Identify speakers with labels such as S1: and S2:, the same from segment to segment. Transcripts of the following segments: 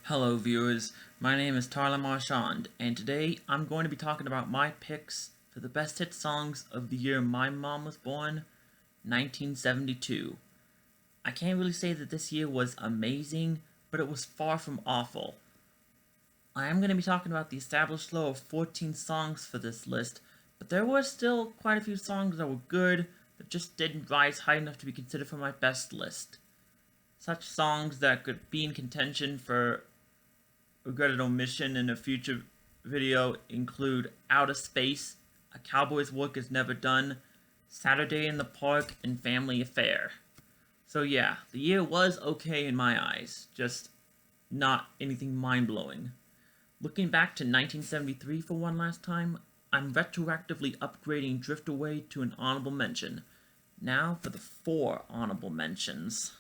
S1: Hello viewers, my name is Tarla Marchand, and today I'm going to be talking about my picks for the best hit songs of the year my mom was born, 1972. I can't really say that this year was amazing, but it was far from awful. I am going to be talking about the established flow of 14 songs for this list, but there were still quite a few songs that were good that just didn't rise high enough to be considered for my best list. Such songs that could be in contention for regretted omission in a future video include Out of Space, A Cowboy's Work Is Never Done, Saturday in the Park, and Family Affair. So yeah, the year was okay in my eyes, just not anything mind-blowing. Looking back to 1973 for one last time, I'm retroactively upgrading Drift Away to an honorable mention. Now for the 4 honorable mentions.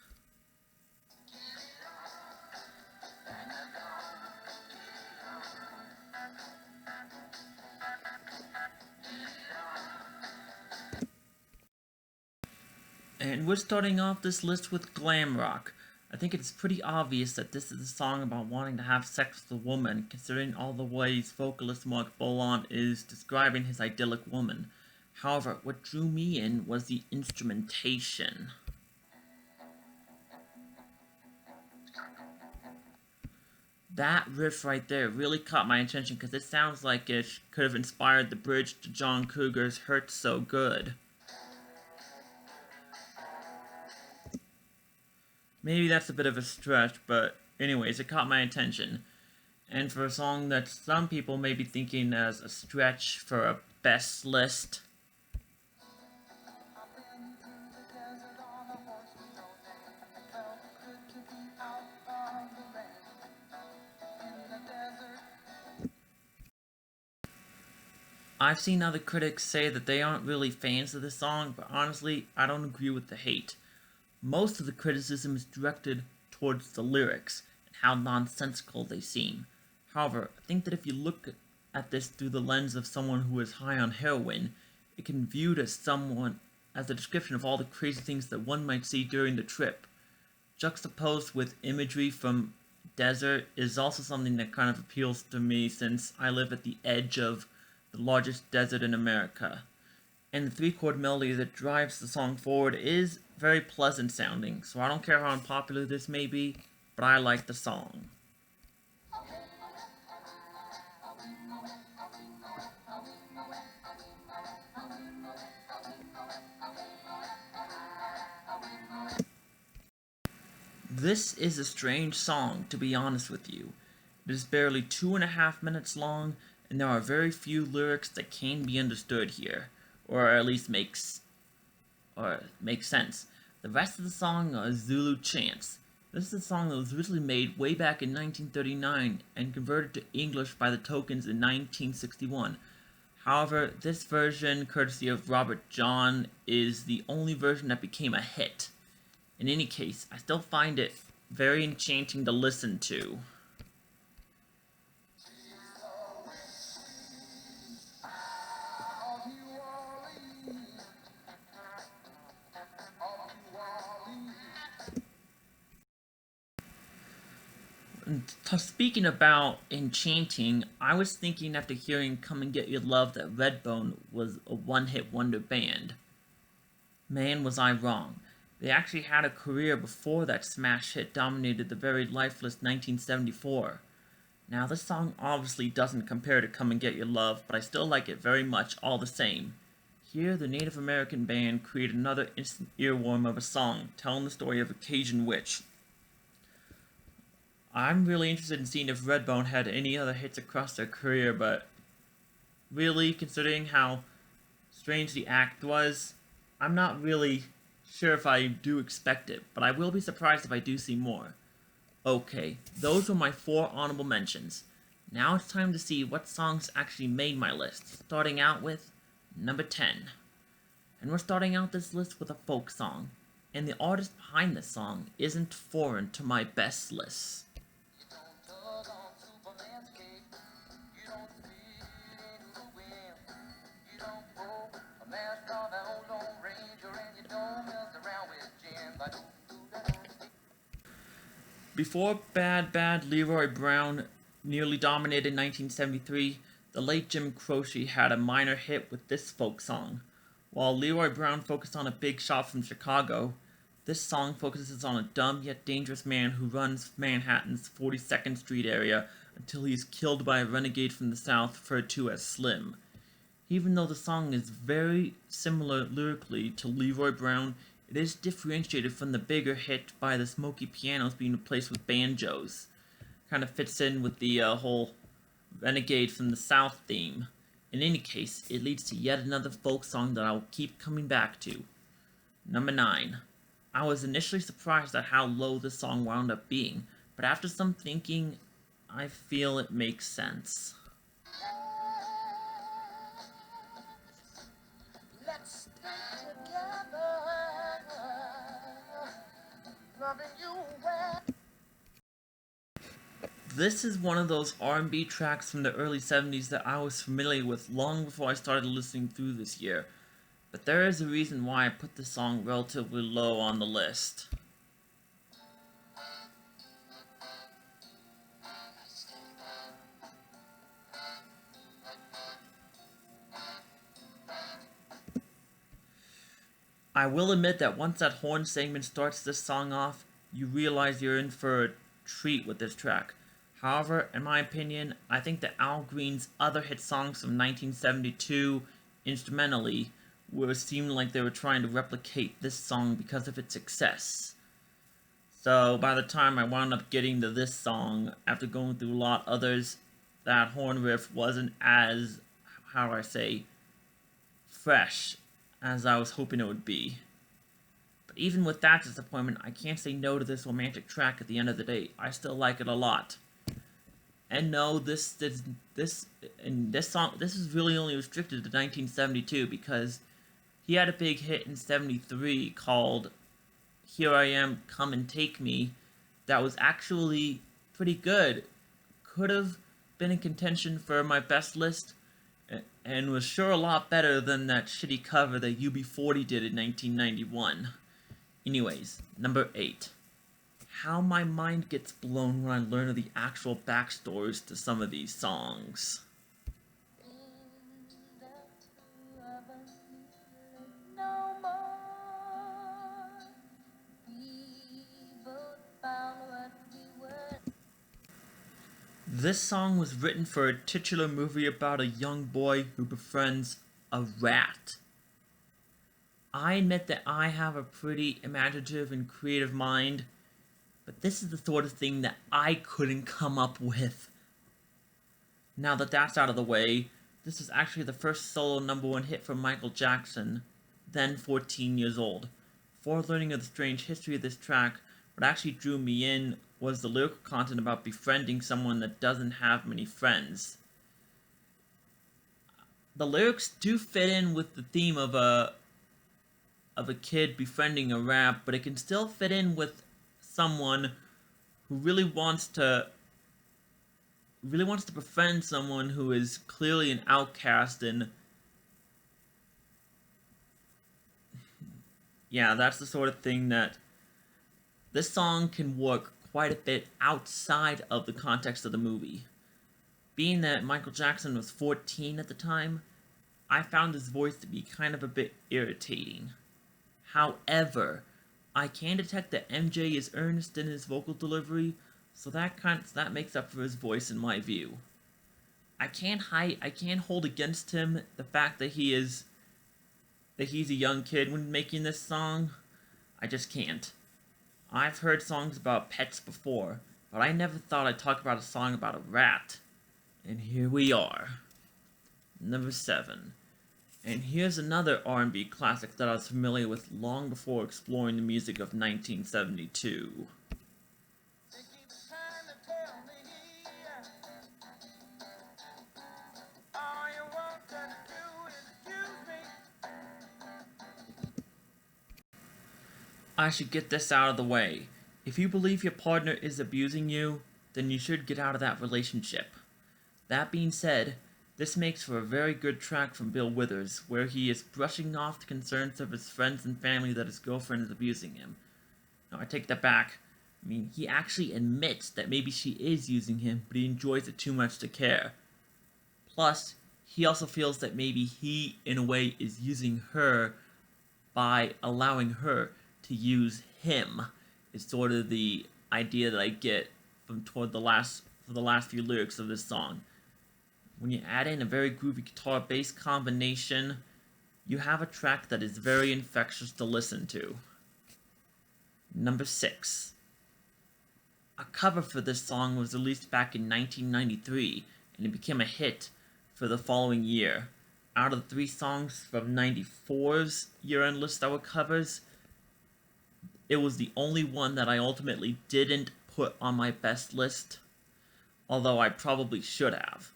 S1: And we're starting off this list with glam rock. I think it's pretty obvious that this is a song about wanting to have sex with a woman, considering all the ways vocalist Mark Bolan is describing his idyllic woman. However, what drew me in was the instrumentation. That riff right there really caught my attention because it sounds like it could have inspired the bridge to John Cougar's Hurt So Good. Maybe that's a bit of a stretch, but anyways, it caught my attention. And for a song that some people may be thinking as a stretch for a best list, I've seen other critics say that they aren't really fans of this song, but honestly, I don't agree with the hate. Most of the criticism is directed towards the lyrics and how nonsensical they seem. However, I think that if you look at this through the lens of someone who is high on heroin, it can be viewed as a description of all the crazy things that one might see during the trip. Juxtaposed with imagery from desert is also something that kind of appeals to me since I live at the edge of the largest desert in America. And the 3-chord melody that drives the song forward is very pleasant sounding, so I don't care how unpopular this may be, but I like the song. This is a strange song, to be honest with you. It is barely 2.5 minutes long, and there are very few lyrics that can be understood here, or at least make sense. The rest of the song are Zulu chants. This is a song that was originally made way back in 1939 and converted to English by the Tokens in 1961. However, this version, courtesy of Robert John, is the only version that became a hit. In any case, I still find it very enchanting to listen to. Speaking about enchanting, I was thinking after hearing Come and Get Your Love that Redbone was a one-hit wonder band. Man, was I wrong. They actually had a career before that smash hit dominated the very lifeless 1974. Now, this song obviously doesn't compare to Come and Get Your Love, but I still like it very much all the same. Here, the Native American band created another instant earworm of a song, telling the story of a Cajun witch. I'm really interested in seeing if Redbone had any other hits across their career, but really, considering how strange the act was, I'm not really sure if I do expect it, but I will be surprised if I do see more. Okay, those were my 4 honorable mentions. Now it's time to see what songs actually made my list, starting out with number 10. And we're starting out this list with a folk song, and the artist behind this song isn't foreign to my best list. Before Bad Bad Leroy Brown nearly dominated 1973, the late Jim Croce had a minor hit with this folk song. While Leroy Brown focused on a big shot from Chicago, this song focuses on a dumb yet dangerous man who runs Manhattan's 42nd Street area until he is killed by a renegade from the South referred to as Slim. Even though the song is very similar lyrically to Leroy Brown, it is differentiated from the bigger hit by the smoky pianos being replaced with banjos. Kind of fits in with the whole renegade from the South theme. In any case, it leads to yet another folk song that I will keep coming back to. Number 9. I was initially surprised at how low this song wound up being, but after some thinking, I feel it makes sense. Let's stay together, loving you well. This is one of those R&B tracks from the early 70s that I was familiar with long before I started listening through this year, but there is a reason why I put this song relatively low on the list. I will admit that once that horn segment starts this song off, you realize you're in for a treat with this track. However, in my opinion, I think that Al Green's other hit songs from 1972, instrumentally, seemed like they were trying to replicate this song because of its success. So by the time I wound up getting to this song, after going through a lot of others, that horn riff wasn't as, how do I say, fresh as I was hoping it would be. But even with that disappointment, I can't say no to this romantic track at the end of the day. I still like it a lot. And no, this is really only restricted to 1972 because he had a big hit in 73 called Here I Am, Come and Take Me that was actually pretty good. Could have been in contention for my best list and was sure a lot better than that shitty cover that UB40 did in 1991. Anyways, number 8. How my mind gets blown when I learn of the actual backstories to some of these songs. This song was written for a titular movie about a young boy who befriends a rat. I admit that I have a pretty imaginative and creative mind, but this is the sort of thing that I couldn't come up with. Now that that's out of the way, this is actually the first solo #1 hit from Michael Jackson, then 14 years old. Before learning of the strange history of this track, what actually drew me in was the lyrical content about befriending someone that doesn't have many friends. The lyrics do fit in with the theme of a kid befriending a rat, but it can still fit in with someone who really wants to befriend someone who is clearly an outcast, and yeah, that's the sort of thing that this song can work quite a bit outside of the context of the movie. Being that Michael Jackson was 14 at the time, I found his voice to be kind of a bit irritating. However, I can detect that MJ is earnest in his vocal delivery, so that makes up for his voice in my view. I can't hold against him the fact that he's a young kid when making this song. I just can't. I've heard songs about pets before, but I never thought I'd talk about a song about a rat. And here we are. Number 7. And here's another R&B classic that I was familiar with long before exploring the music of 1972. I should get this out of the way. If you believe your partner is abusing you, then you should get out of that relationship. That being said, this makes for a very good track from Bill Withers, where he is brushing off the concerns of his friends and family that his girlfriend is abusing him. Now, I take that back. I mean, he actually admits that maybe she is using him, but he enjoys it too much to care. Plus, he also feels that maybe he, in a way, is using her by allowing her to use him. Is sort of the idea that I get from toward the last for the last few lyrics of this song. When you add in a very groovy guitar-bass combination, you have a track that is very infectious to listen to. Number 6. A cover for this song was released back in 1993, and it became a hit for the following year. Out of the 3 songs from 94's year-end list that were covers, it was the only one that I ultimately didn't put on my best list, although I probably should have.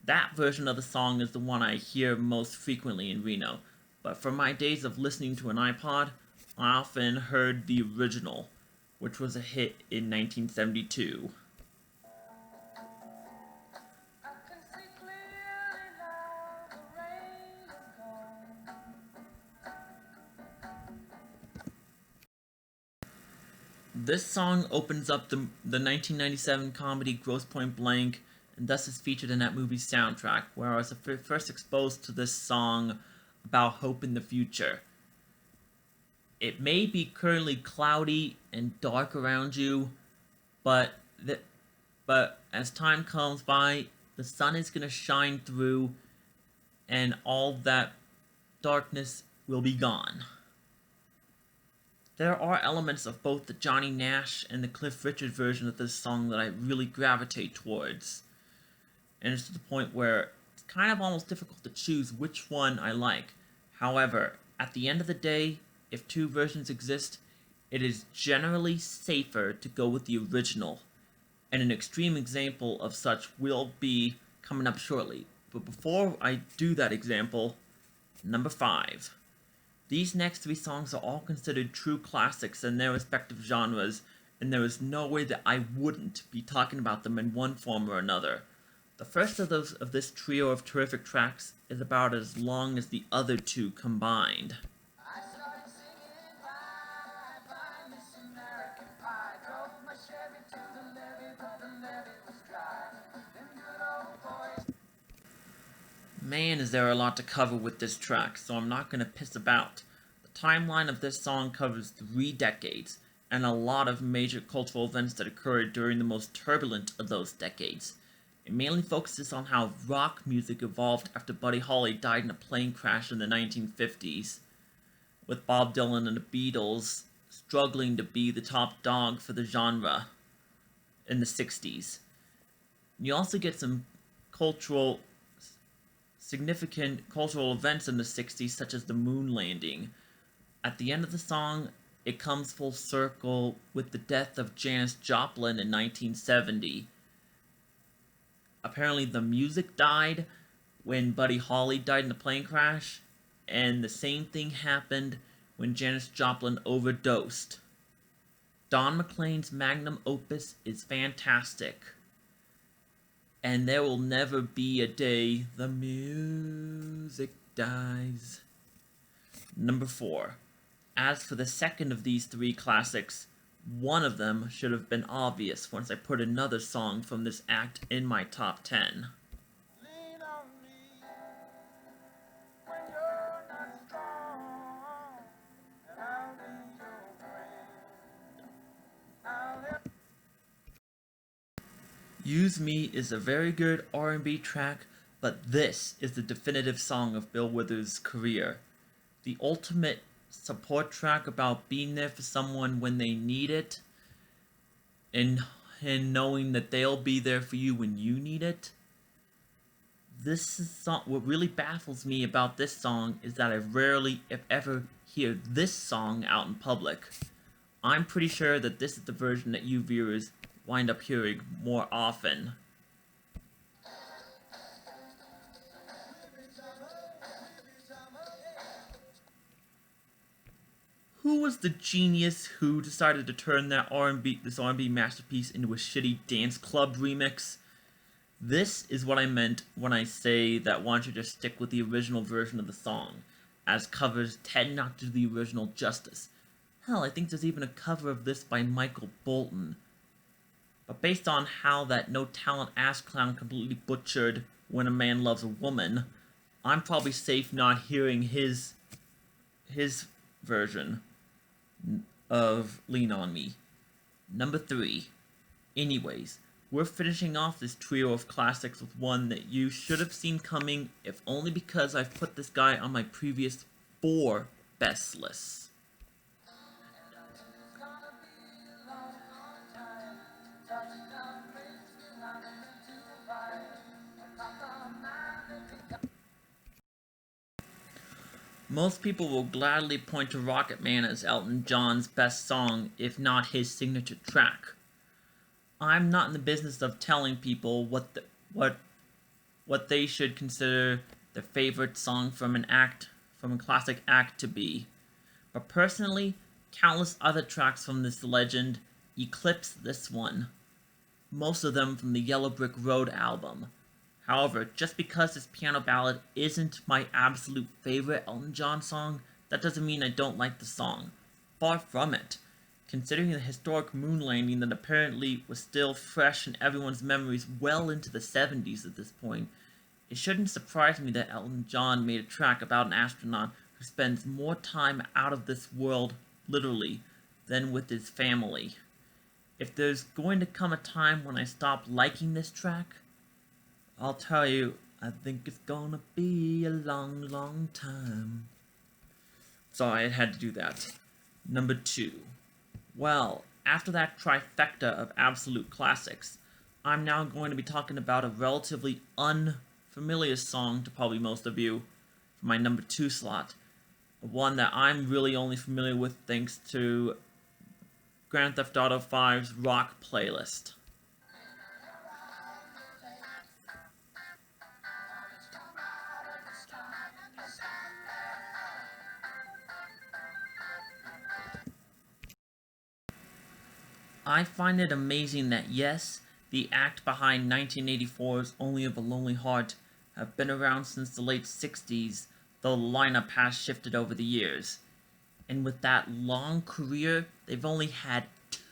S1: That version of the song is the one I hear most frequently in Reno, but from my days of listening to an iPod, I often heard the original, which was a hit in 1972. This song opens up the 1997 comedy Grosse Pointe Blank, and thus is featured in that movie's soundtrack, where I was first exposed to this song about hope in the future. It may be currently cloudy and dark around you, but as time comes by, the sun is going to shine through, and all that darkness will be gone. There are elements of both the Johnny Nash and the Cliff Richard version of this song that I really gravitate towards. And it's to the point where it's kind of almost difficult to choose which one I like. However, at the end of the day, if 2 versions exist, it is generally safer to go with the original. And an extreme example of such will be coming up shortly. But before I do that example, number 5. These next 3 songs are all considered true classics in their respective genres, and there is no way that I wouldn't be talking about them in one form or another. The first of this trio of terrific tracks is about as long as the other 2 combined. Man, is there a lot to cover with this track, so I'm not going to piss about. The timeline of this song covers 3 decades, and a lot of major cultural events that occurred during the most turbulent of those decades. It mainly focuses on how rock music evolved after Buddy Holly died in a plane crash in the 1950s, with Bob Dylan and the Beatles struggling to be the top dog for the genre in the 60s. You also get some significant cultural events in the 60s, such as the moon landing. At the end of the song, it comes full circle with the death of Janis Joplin in 1970. Apparently the music died when Buddy Holly died in the plane crash, and the same thing happened when Janis Joplin overdosed. Don McLean's magnum opus is fantastic. And there will never be a day the music dies. Number 4. As for the second of these 3 classics, one of them should have been obvious once I put another song from this act in my top 10. Use Me is a very good R&B track, but this is the definitive song of Bill Withers' career. The ultimate support track about being there for someone when they need it, and knowing that they'll be there for you when you need it. This is what really baffles me about this song is that I rarely, if ever, hear this song out in public. I'm pretty sure that this is the version that you viewers wind up hearing more often. Who was the genius who decided to turn this R&B masterpiece into a shitty dance club remix? This is what I meant when I say that why don't you just stick with the original version of the song, as covers tend not to do the original justice. Hell, I think there's even a cover of this by Michael Bolton. But based on how that no talent ass clown completely butchered When a Man Loves a Woman, I'm probably safe not hearing his version of Lean On Me. Number 3. Anyways, we're finishing off this trio of classics with one that you should have seen coming, if only because I've put this guy on my previous 4 best lists. Most people will gladly point to Rocket Man as Elton John's best song, if not his signature track. I'm not in the business of telling people what they should consider their favorite song from a classic act to be. But personally, countless other tracks from this legend eclipse this one. Most of them from the Yellow Brick Road album. However, just because this piano ballad isn't my absolute favorite Elton John song, that doesn't mean I don't like the song. Far from it. Considering the historic moon landing that apparently was still fresh in everyone's memories well into the 70s at this point, it shouldn't surprise me that Elton John made a track about an astronaut who spends more time out of this world, literally, than with his family. If there's going to come a time when I stop liking this track, I'll tell you, I think it's gonna be a long, long time. Sorry, I had to do that. Number 2. Well, after that trifecta of absolute classics, I'm now going to be talking about a relatively unfamiliar song to probably most of you for my number 2 slot. One that I'm really only familiar with thanks to Grand Theft Auto 5's rock playlist. I find it amazing that yes, the act behind 1984's Only of a Lonely Heart have been around since the late 60s, though the lineup has shifted over the years. And with that long career, they've only had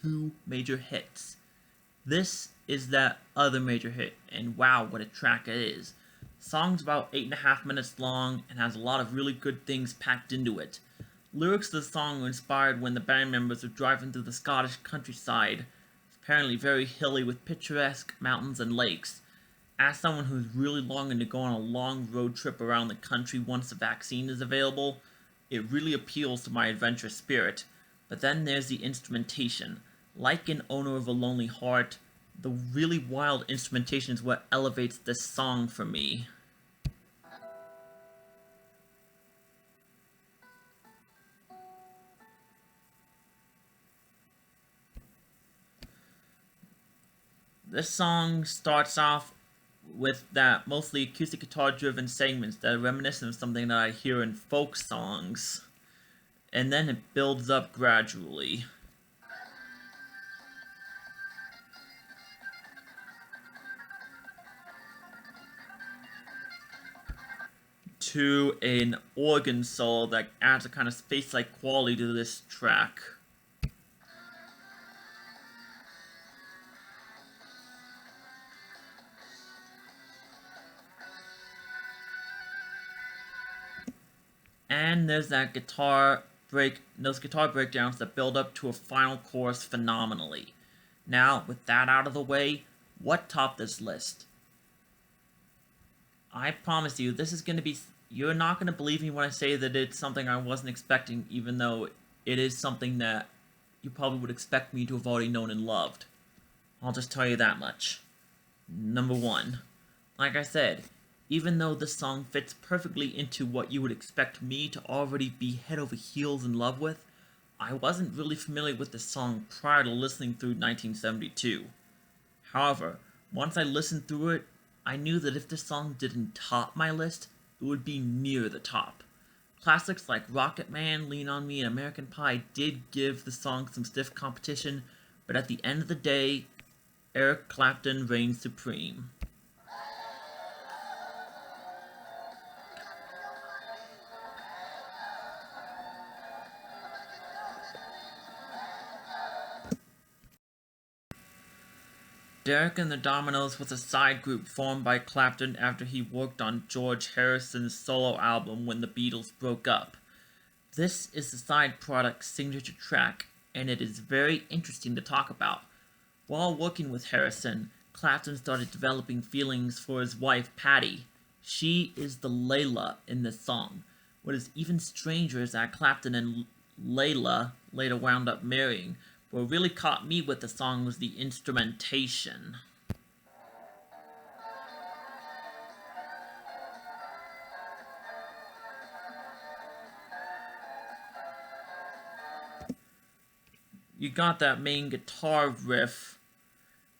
S1: 2 major hits. This is that other major hit, and wow, what a track it is. The song's about 8.5 minutes long and has a lot of really good things packed into it. Lyrics of the song were inspired when the band members were driving through the Scottish countryside, apparently very hilly with picturesque mountains and lakes. As someone who's really longing to go on a long road trip around the country once a vaccine is available, it really appeals to my adventurous spirit. But then there's the instrumentation. Like in Owner of a Lonely Heart, the really wild instrumentation is what elevates this song for me. This song starts off with that mostly acoustic guitar driven segments that are reminiscent of something that I hear in folk songs, and then it builds up gradually. To an organ solo that adds a kind of space-like quality to this track. And there's those guitar breakdowns that build up to a final chorus phenomenally. Now, with that out of the way, what topped this list? I promise you, this is going to be... You're not going to believe me when I say that it's something I wasn't expecting, even though it is something that you probably would expect me to have already known and loved. I'll just tell you that much. Number 1. Like I said, even though this song fits perfectly into what you would expect me to already be head over heels in love with, I wasn't really familiar with this song prior to listening through 1972. However, once I listened through it, I knew that if this song didn't top my list, it would be near the top. Classics like Rocket Man, Lean On Me, and American Pie did give the song some stiff competition, but at the end of the day, Eric Clapton reigns supreme. Derek and the Dominoes was a side group formed by Clapton after he worked on George Harrison's solo album when the Beatles broke up. This is the side product's signature track, and it is very interesting to talk about. While working with Harrison, Clapton started developing feelings for his wife, Patty. She is the Layla in this song. What is even stranger is that Clapton and Layla later wound up marrying. What really caught me with the song was the instrumentation. You got that main guitar riff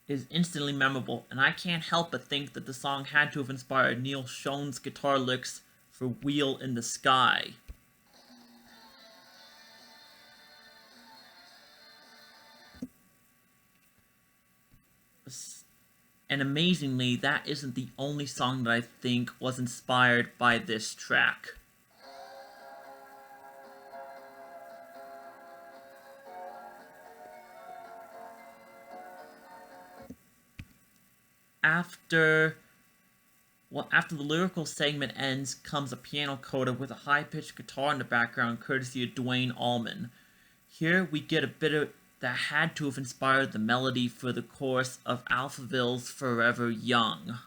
S1: is instantly memorable, and I can't help but think that the song had to have inspired Neil Schon's guitar licks for Wheel in the Sky. And amazingly, that isn't the only song that I think was inspired by this track. After the lyrical segment ends, comes a piano coda with a high-pitched guitar in the background, courtesy of Duane Allman. Here we get a bit that had to have inspired the melody for the chorus of Alphaville's Forever Young.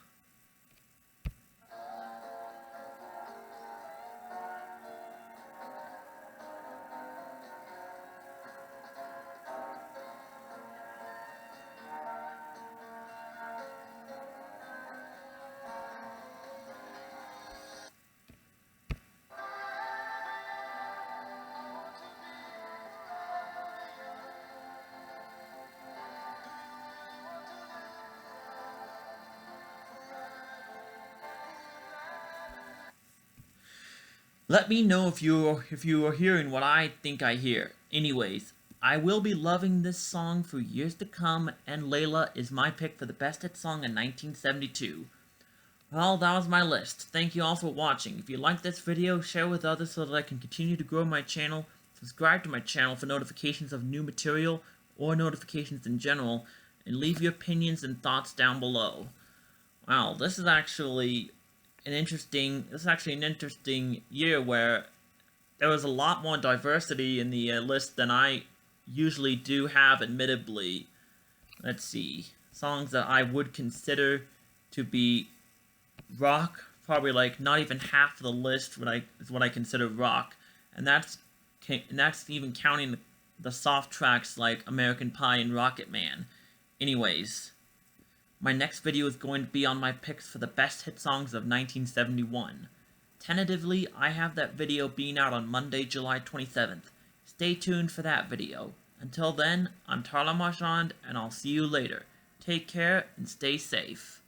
S1: Let me know if you are hearing what I think I hear. Anyways, I will be loving this song for years to come, and Layla is my pick for the best hit song in 1972. Well, that was my list. Thank you all for watching. If you like this video, share with others so that I can continue to grow my channel. Subscribe to my channel for notifications of new material or notifications in general, and leave your opinions and thoughts down below. Wow, this is actually an interesting year where there was a lot more diversity in the list than I usually do have, admittedly. Let's see. Songs that I would consider to be rock, probably like not even half of the list is what I consider rock. And that's even counting the soft tracks like American Pie and Rocket Man. Anyways, my next video is going to be on my picks for the best hit songs of 1971. Tentatively, I have that video being out on Monday, July 27th. Stay tuned for that video. Until then, I'm Tyler Marchand, and I'll see you later. Take care and stay safe.